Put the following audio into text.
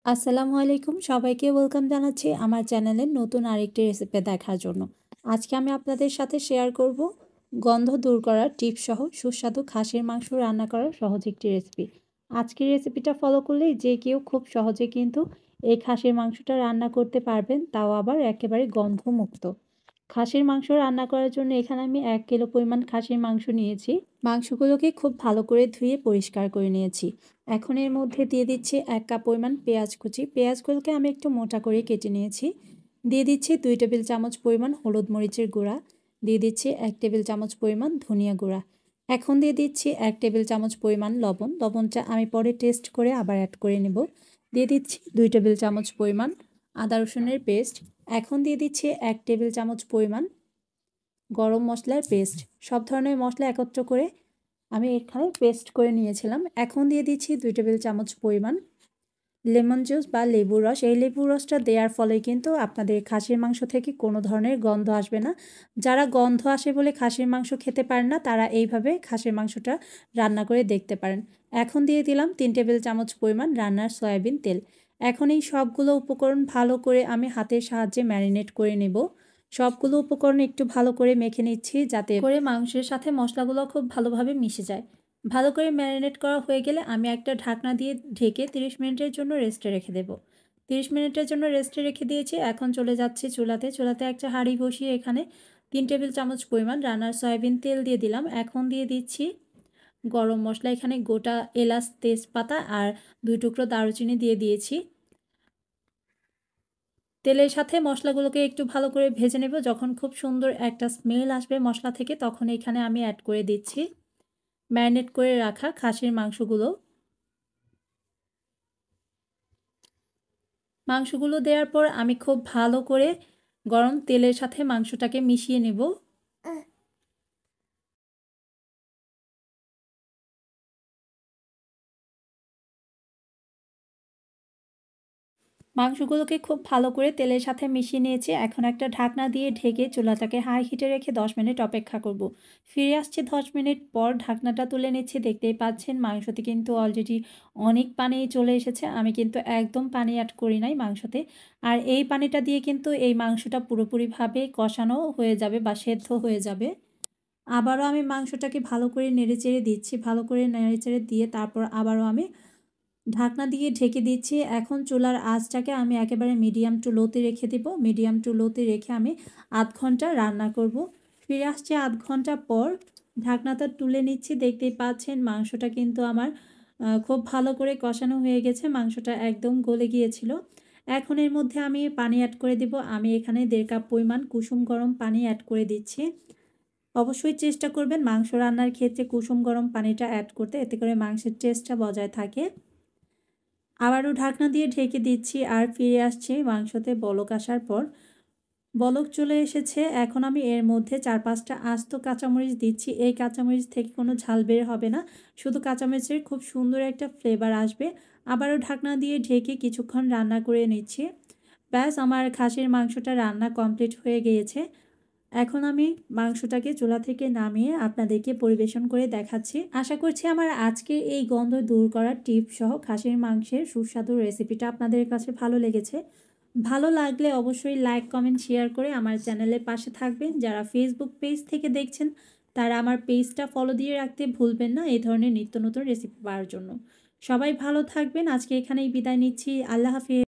আসসালামু আলাইকুম, সবাইকে ওয়েলকাম জানাচ্ছি আমার চ্যানেলের নতুন আরেকটি রেসিপি দেখার জন্য। আজকে আমি আপনাদের সাথে শেয়ার করব গন্ধ দূর করার টিপস সহ সুস্বাদু খাসির মাংস রান্না করার সহজ একটি রেসিপি। আজকের রেসিপিটা ফলো করলেই যে কেউ খুব সহজে কিন্তু এই খাসির মাংসটা রান্না করতে পারবেন, তাও আবার একেবারে গন্ধমুক্ত। খাসির মাংস রান্না করার জন্য এখানে আমি 1 কিলো পরিমাণ খাসির মাংস নিয়েছি। মাংসগুলোকে খুব ভালো করে ধুয়ে পরিষ্কার করে নিয়েছি। এখন এর মধ্যে দিয়ে দিচ্ছি 1 কাপ পরিমাণ পেঁয়াজ কুচি। পেঁয়াজগুলোকে আমি একটু মোটা করে কেটে নিয়েছি। দিয়ে দিচ্ছি 2 টেবিল চামচ পরিমাণ হলুদ মরিচের গুঁড়া। দিয়ে দিচ্ছি 1 টেবিল চামচ পরিমাণ ধনিয়া গুঁড়া। এখন দিয়ে দিচ্ছি 1 টেবিল চামচ পরিমাণ লবণ। লবণটা আমি পরে টেস্ট করে আবার অ্যাড করে নেব। দিয়ে দিচ্ছি 2 টেবিল চামচ পরিমাণ আদা রসুনের পেস্ট। এখন দিয়ে দিচ্ছি 1 টেবিল চামচ পরিমাণ গরম মশলার পেস্ট। সব ধরনের মশলা একত্র করে আমি এখানে পেস্ট করে নিয়েছিলাম। এখন দিয়ে দিচ্ছি 2 টেবিল চামচ পরিমাণ লেমন জুস বা লেবুর রস। এই লেবুর রসটা দেওয়ার ফলে কিন্তু আপনাদের খাসির মাংস থেকে কোনো ধরনের গন্ধ আসবে না। যারা গন্ধ আসে বলে খাসির মাংস খেতে পারেন না, তারা এইভাবে খাসির মাংসটা রান্না করে দেখতে পারেন। এখন দিয়ে দিলাম 3 টেবিল চামচ পরিমাণ রান্নার সয়াবিন তেল। এখন এই সবগুলো উপকরণ ভালো করে আমি হাতের সাহায্যে ম্যারিনেট করে নেব। সবগুলো উপকরণ একটু ভালো করে মেখে নিচ্ছি, যাতে করে মাংসের সাথে মশলাগুলো খুব ভালোভাবে মিশে যায়। ভালো করে ম্যারিনেট করা হয়ে গেলে আমি একটা ঢাকনা দিয়ে ঢেকে 30 মিনিটের জন্য রেস্টে রেখে দেব। 30 মিনিটের জন্য রেস্টে রেখে দিয়েছি। এখন চলে যাচ্ছি চুলাতে একটা হাঁড়ি বসিয়ে এখানে 3 টেবিল চামচ পরিমাণ রান্নার সয়াবিন তেল দিয়ে দিলাম। এখন দিয়ে দিচ্ছি গরম মশলা। এখানে গোটা এলাচ, তেজপাতা আর 2 টুকরো দারুচিনি দিয়ে দিয়েছি। তেলের সাথে মশলাগুলোকে একটু ভালো করে ভেজে নেব। যখন খুব সুন্দর একটা স্মেল আসবে মশলা থেকে, তখন এখানে আমি অ্যাড করে দিচ্ছি ম্যারিনেট করে রাখা খাসির মাংসগুলো। মাংসগুলো দেওয়ার পর আমি খুব ভালো করে গরম তেলের সাথে মাংসটাকে মিশিয়ে নেব। মাংসগুলোকে খুব ভালো করে তেলের সাথে মিশিয়ে নিয়েছি। এখন একটা ঢাকনা দিয়ে ঢেকে চুলাটাকে হাই হিটে রেখে 10 মিনিট অপেক্ষা করব। ফিরে আসছি 10 মিনিট পর, ঢাকনাটা তুলে নিচ্ছি। দেখতেই পাচ্ছেন মাংসতে কিন্তু অলরেডি অনেক পানি চলে এসেছে। আমি কিন্তু একদম পানি অ্যাড করি নাই মাংসতে। আর এই পানিটা দিয়ে কিন্তু এই মাংসটা পুরোপুরিভাবে কষানো হয়ে যাবে বা সেদ্ধ হয়ে যাবে। আবারও আমি মাংসটাকে ভালো করে নেড়েচেড়ে দিচ্ছি। ভালো করে নেড়েচেড়ে দিয়ে তারপর আবারও আমি ঢাকনা দিয়ে ঢেকে দিচ্ছি। এখন চুলার আঁচটাকে আমি একেবারে মিডিয়াম টু লোতে রেখে দেব। মিডিয়াম টু লোতে রেখে আমি আধ ঘন্টা রান্না করব। ফিরে আসছি আধ ঘন্টা পর, ঢাকনাটা তুলে নিচ্ছি। দেখতেই পাচ্ছেন মাংসটা কিন্তু আমার খুব ভালো করে কষানো হয়ে গেছে। মাংসটা একদম গলে গিয়েছিল। এখন এর মধ্যে আমি পানি অ্যাড করে দেব। আমি এখানে 1.5 কাপ পরিমাণ কুসুম গরম পানি অ্যাড করে দিচ্ছি। অবশ্যই চেষ্টা করবেন মাংস রান্নার ক্ষেত্রে কুসুম গরম পানিটা অ্যাড করতে, এতে করে মাংসের টেস্টটা বজায় থাকে। আবারও ঢাকনা দিয়ে ঢেকে দিচ্ছি আর ফিরে আসছি মাংসতে বলক আসার পর। বলক চলে এসেছে। এখন আমি এর মধ্যে 4-5টা আস্ত কাঁচামরিচ দিচ্ছি। এই কাঁচামরিচ থেকে কোনো ঝাল বের হবে না, শুধু কাঁচামরিচের খুব সুন্দর একটা ফ্লেভার আসবে। আবারও ঢাকনা দিয়ে ঢেকে কিছুক্ষণ রান্না করে নিচ্ছি। ব্যাস, আমার খাসির মাংসটা রান্না কমপ্লিট হয়ে গিয়েছে। এখন আমি মাংসটাকে চুলা থেকে নামিয়ে আপনাদেরকে পরিবেশন করে দেখাচ্ছি। আশা করছি আমার আজকের এই গন্ধ দূর করার টিপ সহ খাসির মাংসের সুস্বাদু রেসিপিটা আপনাদের কাছে ভালো লেগেছে। ভালো লাগলে অবশ্যই লাইক, কমেন্ট, শেয়ার করে আমার চ্যানেলের পাশে থাকবেন। যারা ফেসবুক পেজ থেকে দেখছেন, তারা আমার পেজটা ফলো দিয়ে রাখতে ভুলবেন না এই ধরনের নিত্য নতুন রেসিপি পাওয়ার জন্য। সবাই ভালো থাকবেন। আজকে এখানেই বিদায় নিচ্ছি। আল্লাহ হাফিজ।